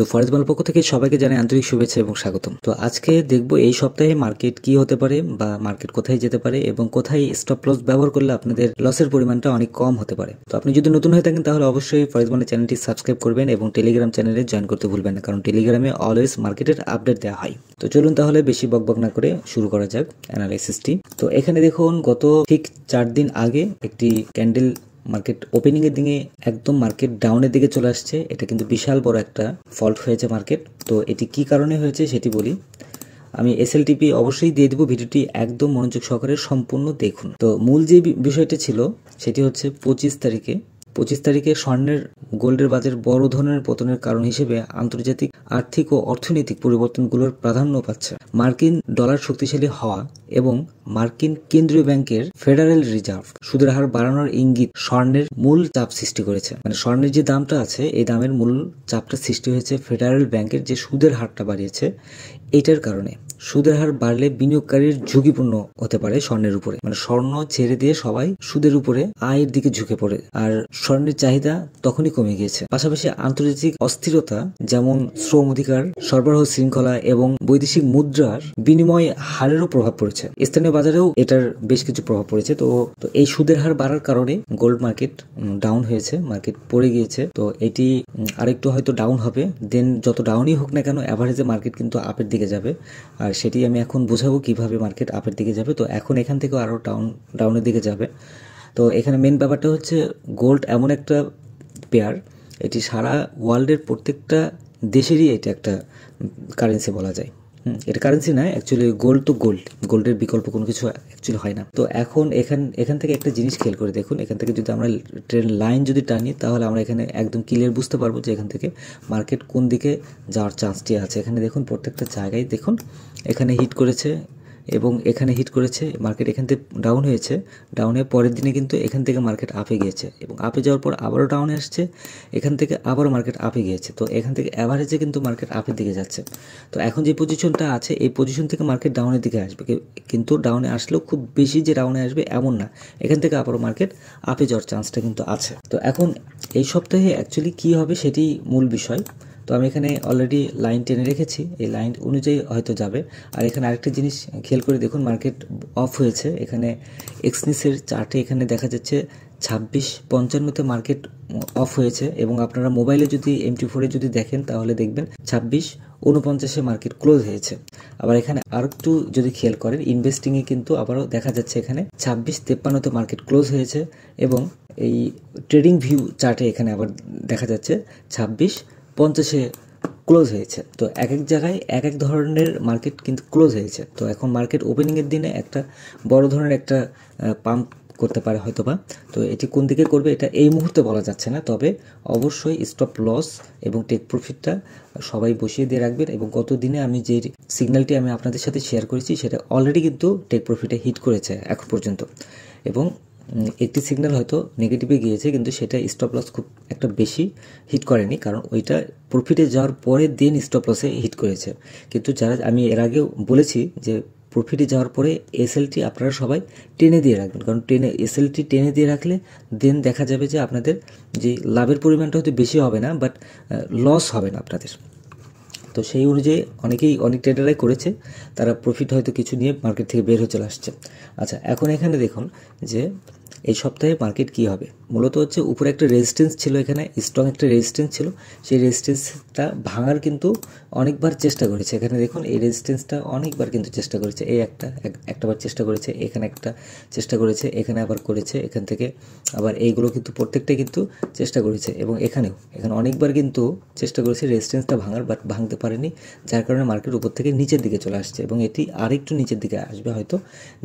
তো ফরেজ মাল পক্ষ থেকে সবাইকে জানাই আন্তরিক শুভেচ্ছা এবং স্বাগতম। তো আজকে দেখবো এই সপ্তাহে মার্কেট কি হতে পারে বা মার্কেট কোথায় যেতে পারে এবং কোথায় স্টপ লস ব্যবহার করলে আপনাদের লসের পরিমাণটা অনেক কম হতে পারে। তো আপনি যদি নতুন হয়ে থাকেন তাহলে অবশ্যই ফরেজ মালের চ্যানেলটি সাবস্ক্রাইব করবেন এবং টেলিগ্রাম চ্যানেলে জয়েন করতে ভুলবেন না, কারণ টেলিগ্রামে অলওয়েজ মার্কেটের আপডেট দেওয়া হয়। তো চলুন তাহলে বেশি বকবক না করে শুরু করা যাক অ্যানালাইসিসটি। তো এখানে দেখুন গত ঠিক 4 দিন আগে একটি ক্যান্ডেল মার্কেট ওপেনিং এর দিকে একদম মার্কেট ডাউনের দিকে চলে আসছে। এটা কিন্তু বিশাল বড় একটা ফল্ট হয়েছে মার্কেট। তো এটি কি কারণে হয়েছে সেটি বলি। আমি এসএলটিপি অবশ্যই দিয়ে দেবো, ভিডিওটি একদম মনোযোগ সহকারে সম্পূর্ণ দেখুন। তো মূল যে বিষয়টা ছিল সেটি হচ্ছে 25 তারিখে স্বর্ণের গোল্ডের বাজার বড় ধরনের পতনের কারণ হিসেবে আন্তর্জাতিক আর্থিক ও অর্থনৈতিক পরিবর্তনগুলোর প্রাধান্য পাচ্ছে। মার্কিন ডলার শক্তিশালী হওয়া এবং মার্কিন কেন্দ্রীয় ব্যাংকের ফেডারেল রিজার্ভ সুদের হার বাড়ানোর ইঙ্গিত স্বর্ণের মূল চাপ সৃষ্টি করেছে। মানে স্বর্ণের যে দামটা আছে এই দামের মূল চাপটা সৃষ্টি হয়েছে ফেডারেল ব্যাংকের যে সুদের হারটা বাড়িয়েছে এটার কারণে। সুদের হার বাড়লে বিনিয়োগকারীর ঝুঁকিপূর্ণ হতে পারে স্বর্ণের উপরে, মানে স্বর্ণ ছেড়ে দিয়ে সবাই সুদের উপরে আয়ের দিকে ঝুঁকে পড়ে, আর স্বর্ণের চাহিদা তখনই কমে গিয়েছে। পাশাপাশি আন্তর্জাতিক অস্থিরতা যেমন শ্রম অধিকার, সরবরাহ শৃঙ্খলা এবং বৈদেশিক মুদ্রার বিনিময় হারেরও প্রভাব পড়েছে। স্থানীয় বাজারেও এটার বেশ কিছু প্রভাব পড়েছে। তো এই সুদের হার বাড়ার কারণে গোল্ড মার্কেট ডাউন হয়েছে, মার্কেট পড়ে গিয়েছে। তো এটি আরেকটু হয়তো ডাউন হবে, দেন যত ডাউনই হোক না কেন অ্যাভারেজে মার্কেট কিন্তু আপের দিকে যাবে। আর সেটি আমি এখন বোঝাবো কিভাবে মার্কেট আপের দিকে যাবে। তো এখন এখান থেকেও আরও ডাউনের দিকে যাবে। তো এখানে মেন ব্যাপারটা হচ্ছে গোল্ড এমন একটা পেয়ার, এটি সারা ওয়ার্ল্ডের প্রত্যেকটা দেশেরই এটা একটা কারেন্সি বলা যায়। এটা কারেন্সি না, অ্যাকচুয়ালি গোল্ড তো গোল্ডের বিকল্প কোনো কিছু অ্যাকচুয়ালি হয় না। তো এখন এখান থেকে একটা জিনিস খেয়াল করে দেখুন, এখান থেকে যদি আমরা ট্রেন লাইন যদি টানি তাহলে আমরা এখানে একদম ক্লিয়ার বুঝতে পারবো যে এখান থেকে মার্কেট কোন দিকে যাওয়ার চান্সটি আছে। এখানে দেখুন প্রত্যেকটা জায়গায় দেখুন, এখানে হিট করেছে এবং এখানে হিট করেছে, মার্কেট এখান থেকে ডাউন হয়েছে। ডাউনের পরের দিনে কিন্তু এখান থেকে মার্কেট আপে গিয়েছে এবং আপে যাওয়ার পর আবারও ডাউনে আসছে, এখান থেকে আবারও মার্কেট আপে গিয়েছে। তো এখান থেকে অ্যাভারেজে কিন্তু মার্কেট আপের দিকে যাচ্ছে। তো এখন যে পজিশনটা আছে এই পজিশন থেকে মার্কেট ডাউনের দিকে আসবে, কিন্তু ডাউনে আসলেও খুব বেশি যে ডাউনে আসবে এমন না, এখান থেকে আবারও মার্কেট আপে যাওয়ার চান্সটা কিন্তু আছে। তো এখন এই সপ্তাহে অ্যাকচুয়ালি কী হবে সেটি মূল বিষয়। তো আমি এখানে অলরেডি লাইন টেনে রেখেছি, এই লাইন অনুযায়ী হয়তো যাবে। আর এখানে আরেকটা জিনিস খেয়াল করে দেখুন, মার্কেট অফ হয়েছে। এখানে এক্সনিসের চার্টে এখানে দেখা যাচ্ছে 26:55 মার্কেট অফ হয়েছে এবং আপনারা মোবাইলে যদি MT4 যদি দেখেন তাহলে দেখবেন 26:49 মার্কেট ক্লোজ হয়েছে। আবার এখানে আর একটু যদি খেয়াল করেন ইনভেস্টিংয়ে কিন্তু আবারও দেখা যাচ্ছে এখানে 26:53 মার্কেট ক্লোজ হয়েছে এবং এই ট্রেডিং ভিউ চার্টে এখানে আবার দেখা যাচ্ছে 26:50 ক্লোজ হয়েছে। তো এক এক জায়গায় এক এক ধরনের মার্কেট কিন্তু ক্লোজ হয়েছে। তো এখন মার্কেট ওপেনিংয়ের দিনে একটা বড় ধরনের একটা পাম্প করতে পারে হয়তোবা। তো এটি কোন দিকে করবে এটা এই মুহূর্তে বলা যাচ্ছে না, তবে অবশ্যই স্টপ লস এবং টেক প্রফিটটা সবাই বসিয়ে দিয়ে রাখবেন। এবং গত দিনে আমি যে সিগন্যালটি আমি আপনাদের সাথে শেয়ার করেছি সেটা অলরেডি কিন্তু টেক প্রফিটে হিট করেছে এখন পর্যন্ত, এবং একটি সিগন্যাল হয়তো নেগেটিভে গিয়েছে কিন্তু সেটা স্টপ লস খুব একটা বেশি হিট করেনি, কারণ ওইটা প্রফিটে যাওয়ার পরে দেন স্টপ লসে হিট করেছে। কিন্তু যারা আমি এর আগেও বলেছি যে প্রফিটে যাওয়ার পরে এসএলটি আপনারা সবাই টেনে দিয়ে রাখবেন, কারণ এসএলটি টেনে দিয়ে রাখলে দেন দেখা যাবে যে আপনাদের যে লাভের পরিমাণটা হয়তো বেশি হবে না, বাট লস হবে না আপনাদের। তো সেই অনুযায়ী অনেক ট্রেডাররাই করেছে, তারা প্রফিট হয়তো কিছু নিয়ে মার্কেট থেকে বের হয়ে চলে আসছে। আচ্ছা, এখন এখানে দেখুন যে এই সপ্তাহে মার্কেট কি হবে। মূলত হচ্ছে উপরে একটা রেজিস্ট্যান্স ছিল, এখানে স্ট্রং একটা রেজিস্ট্যান্স ছিল, সেই রেজিস্ট্যান্সটা ভাঙার কিন্তু অনেকবার চেষ্টা করেছে। এখানে দেখুন এই রেজিস্ট্যান্সটা অনেকবার কিন্তু চেষ্টা করেছে, এই একটাবার চেষ্টা করেছে, এখানে একটা চেষ্টা করেছে, এখানে আবার করেছে, এখান থেকে আবার এইগুলো কিন্তু প্রত্যেকটাই কিন্তু চেষ্টা করেছে এবং এখানে অনেকবার কিন্তু চেষ্টা করেছে রেজিস্ট্যান্সটা ভাঙার, বাট ভাঙতে পারেনি, যার কারণে মার্কেট উপর থেকে নিচের দিকে চলে আসছে এবং এটি আরেকটু নিচের দিকে আসবে হয়তো,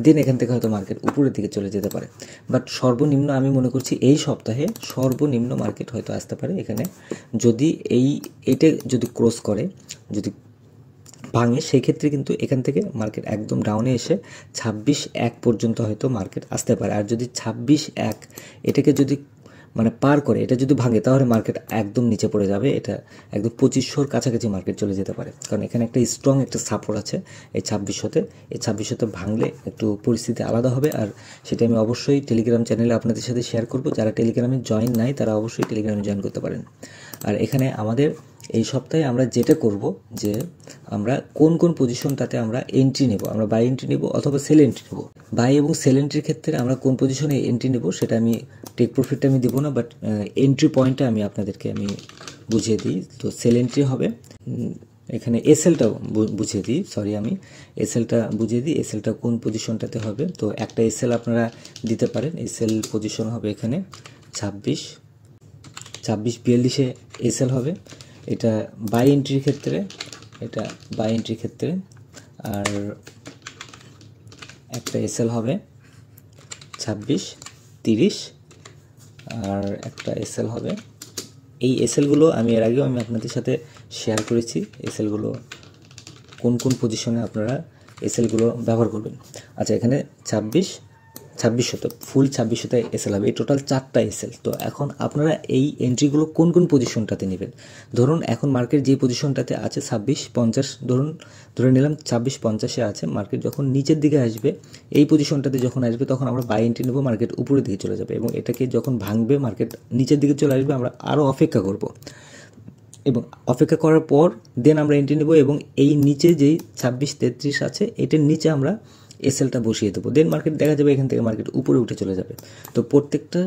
দেন এখান থেকে হয়তো মার্কেট উপরের দিকে চলে যেতে পারে। বাট সর্বনিম্ন আমি মনে করছি এই সপ্তাহে সর্বনিম্ন মার্কেট হয়তো আসতে পারে এখানে, যদি এইটা যদি ক্রস করে, যদি ভাঙে, সেই ক্ষেত্রে কিন্তু এখান থেকে মার্কেট একদম ডাউনে এসে 26:1 পর্যন্ত হয়তো মার্কেট আসতে পারে। আর যদি 26:1 এটাকে যদি মানে পার করে এটা যদি ভাঙে তাহলে মার্কেট একদম নিচে পড়ে যাবে, এটা একদম 2500-র কাছাকাছি মার্কেট চলে যেতে পারে, কারণ এখানে একটা স্ট্রং একটা সাপোর্ট আছে এই 2600-তে। এই 2600-তে ভাঙলে একটু পরিস্থিতি আলাদা হবে, আর সেটা আমি অবশ্যই টেলিগ্রাম চ্যানেলে আপনাদের সাথে শেয়ার করব। যারা টেলিগ্রামে জয়েন নাই তারা অবশ্যই টেলিগ্রামে জয়েন করতে পারেন। আর এখানে আমাদের এই সপ্তাহে আমরা যেটা করব যে আমরা কোন কোন পজিশনটাতে আমরা এন্ট্রি নেব, আমরা বাই এন্ট্রি নেব অথবা সেল এন্ট্রি নেব। বাই এবং সেল এন্ট্রির ক্ষেত্রে আমরা কোন পজিশনে এন্ট্রি নেব সেটা আমি টেক প্রফিটটা আমি দেবো না, বাট এন্ট্রি পয়েন্টটা আমি আপনাদেরকে আমি বুঝিয়ে দিই। তো সেল এন্ট্রি হবে এখানে এসএলটা বুঝিয়ে দিই, সরি আমি এসএলটা বুঝিয়ে দিই, এসএলটা কোন পজিশনটাতে হবে। তো একটা এসএল আপনারা দিতে পারেন, এসএল পজিশন হবে এখানে 26-42 এসএল হবে। এটা বাই এন্ট্রির ক্ষেত্রে, এটা বাই এন্ট্রির ক্ষেত্রে। আর একটা এসএল হবে 26-30, আর একটা এসএল হবে। এই এসএলগুলো আমি এর আগেও আমি আপনাদের সাথে শেয়ার করেছি, এসএলগুলো কোন কোন পজিশনে আপনারা এসএলগুলো ব্যবহার করবেন। আচ্ছা, এখানে 2600 ফুল 2600 এসএল হবে, এই টোটাল 4টা এসএল। তো এখন আপনারা এই এন্ট্রিগুলো কোন কোন পজিশনটাতে নেবেন। ধরুন এখন মার্কেট যে পজিশনটাতে আছে 2650, ধরে নিলাম 2650-এ আছে। মার্কেট যখন নিচের দিকে আসবে, এই পজিশনটাতে যখন আসবে তখন আমরা বাই এন্ট্রি নেব, মার্কেট উপরের দিকে চলে যাবে এবং এটাকে যখন ভাঙবে মার্কেট নিচের দিকে চলে আসবে, আমরা আরও অপেক্ষা করব এবং অপেক্ষা করার পর দেন আমরা এন্ট্রি নেব এবং এই নিচে যেই 2633 আছে এটার নিচে আমরা এসএলটা বসিয়ে দেবো। দেন মার্কেট দেখা যাবে এখান থেকে মার্কেট উপরে উঠে চলে যাবে। তো প্রত্যেকটা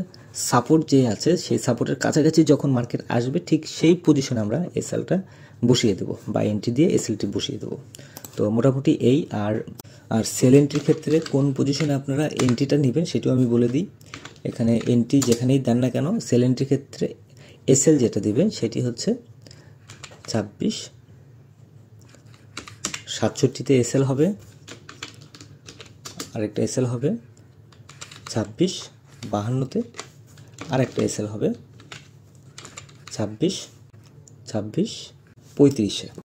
সাপোর্ট যে আছে সেই সাপোর্টের কাছাকাছি যখন মার্কেট আসবে ঠিক সেই পজিশনে আমরা এসএলটা বসিয়ে দেবো, বাই এন্ট্রি দিয়ে এসএলটি বসিয়ে দেবো। তো মোটামুটি এই। আর সেল এন্ট্রির ক্ষেত্রে কোন পজিশনে আপনারা এন্ট্রিটা নেবেন সেটাও আমি বলে দিই। এখানে এন্ট্রি যেখানেই দেন না কেন, সেল এন্ট্রির ক্ষেত্রে এসএল যেটা দিবেন সেটি হচ্ছে 2667-তে এসএল হবে, আরেকটা এসএল হবে 2652-তে, আরেকটা এসএল হবে 26-35-35-এ।